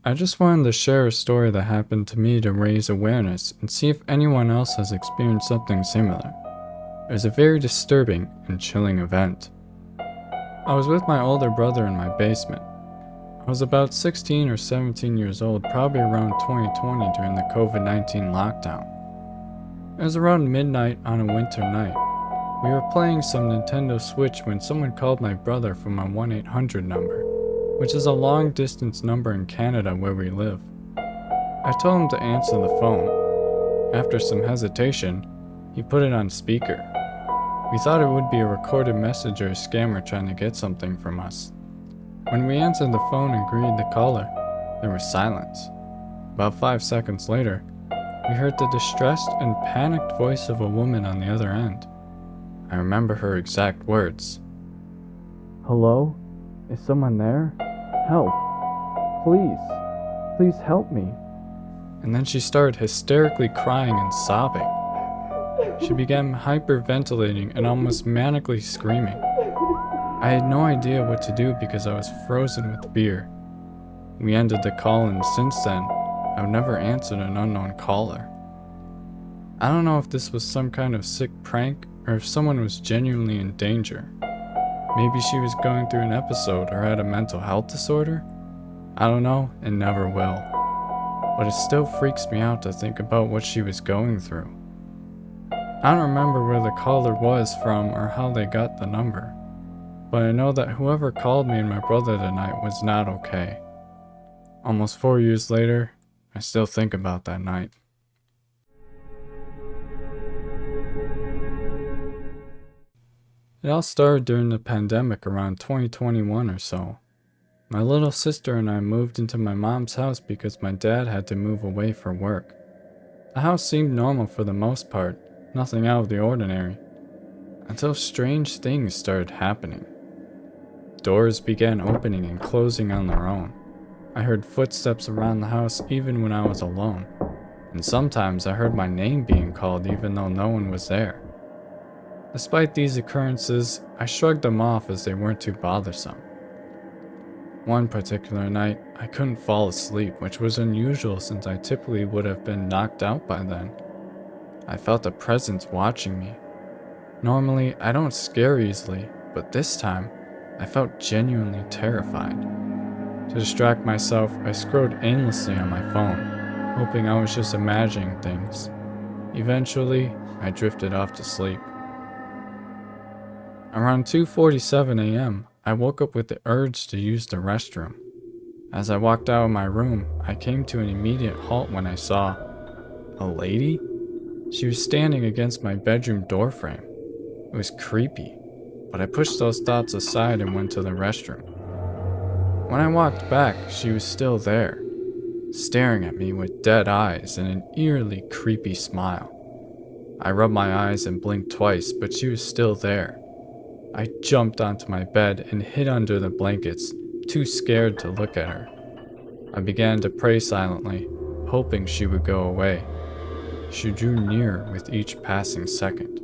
I just wanted to share a story that happened to me to raise awareness and see if anyone else has experienced something similar. It was a very disturbing and chilling event. I was with my older brother in my basement. I was about 16 or 17 years old, probably around 2020 during the COVID-19 lockdown. It was around midnight on a winter night. We were playing some Nintendo Switch when someone called my brother from a 1-800 number, which is a long-distance number in Canada where we live. I told him to answer the phone. After some hesitation, he put it on speaker. We thought it would be a recorded message or a scammer trying to get something from us. When we answered the phone and greeted the caller, there was silence. About 5 seconds later, we heard the distressed and panicked voice of a woman on the other end. I remember her exact words. "Hello? Is someone there? Help! Please! Please help me!" And then she started hysterically crying and sobbing. She began hyperventilating and almost manically screaming. I had no idea what to do because I was frozen with fear. We ended the call, and since then, I've never answered an unknown caller. I don't know if this was some kind of sick prank or if someone was genuinely in danger. Maybe she was going through an episode or had a mental health disorder? I don't know and never will. But it still freaks me out to think about what she was going through. I don't remember where the caller was from or how they got the number, but I know that whoever called me and my brother tonight was not okay. Almost 4 years later, I still think about that night. It all started during the pandemic around 2021 or so. My little sister and I moved into my mom's house because my dad had to move away for work. The house seemed normal for the most part, nothing out of the ordinary, until strange things started happening. Doors began opening and closing on their own. I heard footsteps around the house even when I was alone, and sometimes I heard my name being called even though no one was there. Despite these occurrences, I shrugged them off as they weren't too bothersome. One particular night, I couldn't fall asleep, which was unusual since I typically would have been knocked out by then. I felt a presence watching me. Normally, I don't scare easily, but this time, I felt genuinely terrified. To distract myself, I scrolled aimlessly on my phone, hoping I was just imagining things. Eventually, I drifted off to sleep. Around 2:47 a.m., I woke up with the urge to use the restroom. As I walked out of my room, I came to an immediate halt when I saw a lady? She was standing against my bedroom doorframe. It was creepy, but I pushed those thoughts aside and went to the restroom. When I walked back, she was still there, staring at me with dead eyes and an eerily creepy smile. I rubbed my eyes and blinked twice, but she was still there. I jumped onto my bed and hid under the blankets, too scared to look at her. I began to pray silently, hoping she would go away. She drew nearer with each passing second.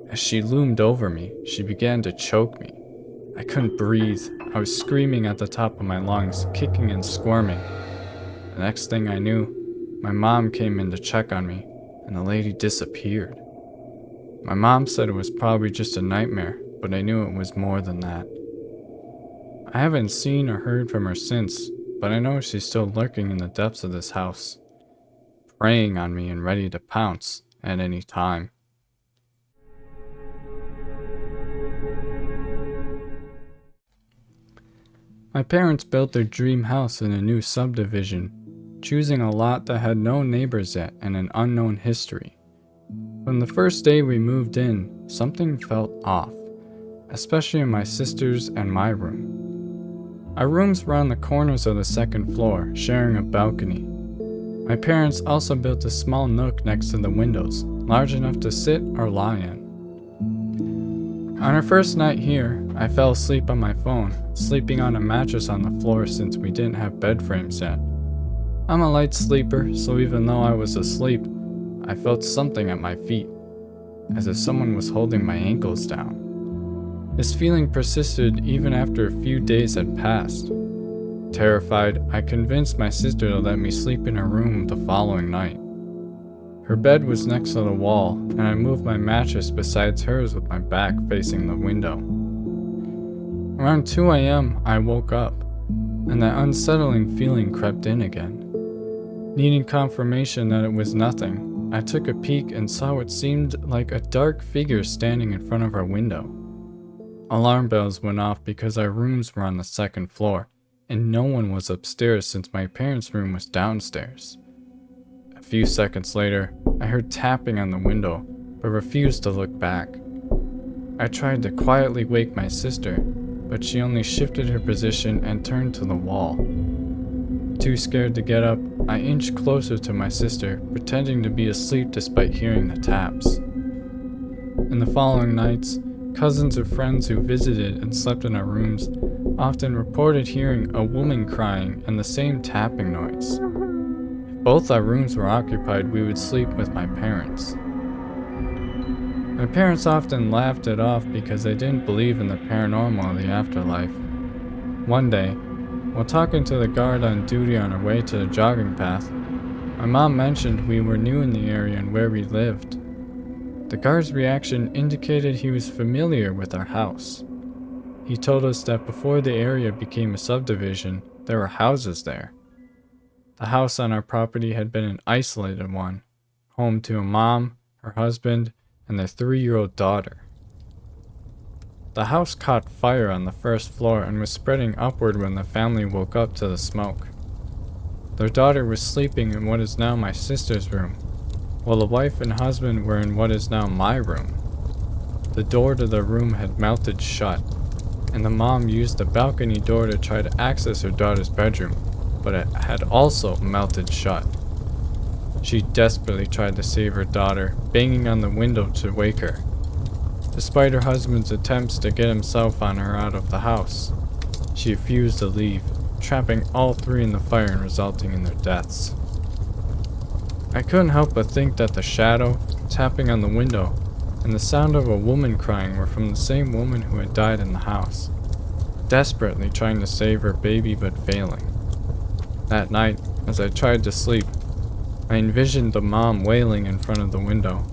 As she loomed over me, she began to choke me. I couldn't breathe. I was screaming at the top of my lungs, kicking and squirming. The next thing I knew, my mom came in to check on me, and the lady disappeared. My mom said it was probably just a nightmare, but I knew it was more than that. I haven't seen or heard from her since, but I know she's still lurking in the depths of this house, preying on me and ready to pounce at any time. My parents built their dream house in a new subdivision, choosing a lot that had no neighbors yet and an unknown history. From the first day we moved in, something felt off, especially in my sister's and my room. Our rooms were on the corners of the second floor, sharing a balcony. My parents also built a small nook next to the windows, large enough to sit or lie in. On our first night here, I fell asleep on my phone, sleeping on a mattress on the floor since we didn't have bed frames yet. I'm a light sleeper, so even though I was asleep, I felt something at my feet, as if someone was holding my ankles down. This feeling persisted even after a few days had passed. Terrified, I convinced my sister to let me sleep in her room the following night. Her bed was next to the wall, and I moved my mattress beside hers with my back facing the window. Around 2 a.m., I woke up, and that unsettling feeling crept in again. Needing confirmation that it was nothing, I took a peek and saw what seemed like a dark figure standing in front of our window. Alarm bells went off because our rooms were on the second floor, and no one was upstairs since my parents' room was downstairs. A few seconds later, I heard tapping on the window, but refused to look back. I tried to quietly wake my sister, but she only shifted her position and turned to the wall. Too scared to get up, I inched closer to my sister, pretending to be asleep despite hearing the taps. In the following nights, cousins or friends who visited and slept in our rooms often reported hearing a woman crying and the same tapping noise. If both our rooms were occupied, we would sleep with my parents. My parents often laughed it off because they didn't believe in the paranormal or the afterlife. One day, while talking to the guard on duty on our way to the jogging path, my mom mentioned we were new in the area and where we lived. The guard's reaction indicated he was familiar with our house. He told us that before the area became a subdivision, there were houses there. The house on our property had been an isolated one, home to a mom, her husband, and their 3-year-old daughter. The house caught fire on the first floor and was spreading upward when the family woke up to the smoke. Their daughter was sleeping in what is now my sister's room, while the wife and husband were in what is now my room. The door to their room had melted shut, and the mom used the balcony door to try to access her daughter's bedroom, but it had also melted shut. She desperately tried to save her daughter, banging on the window to wake her. Despite her husband's attempts to get himself on her out of the house, she refused to leave, trapping all three in the fire and resulting in their deaths. I couldn't help but think that the shadow, tapping on the window, and the sound of a woman crying were from the same woman who had died in the house, desperately trying to save her baby but failing. That night, as I tried to sleep, I envisioned the mom wailing in front of the window,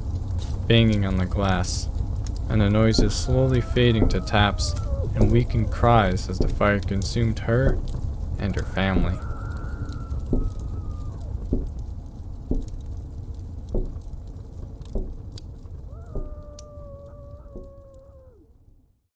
banging on the glass, and the noises slowly fading to taps and weakened cries as the fire consumed her and her family.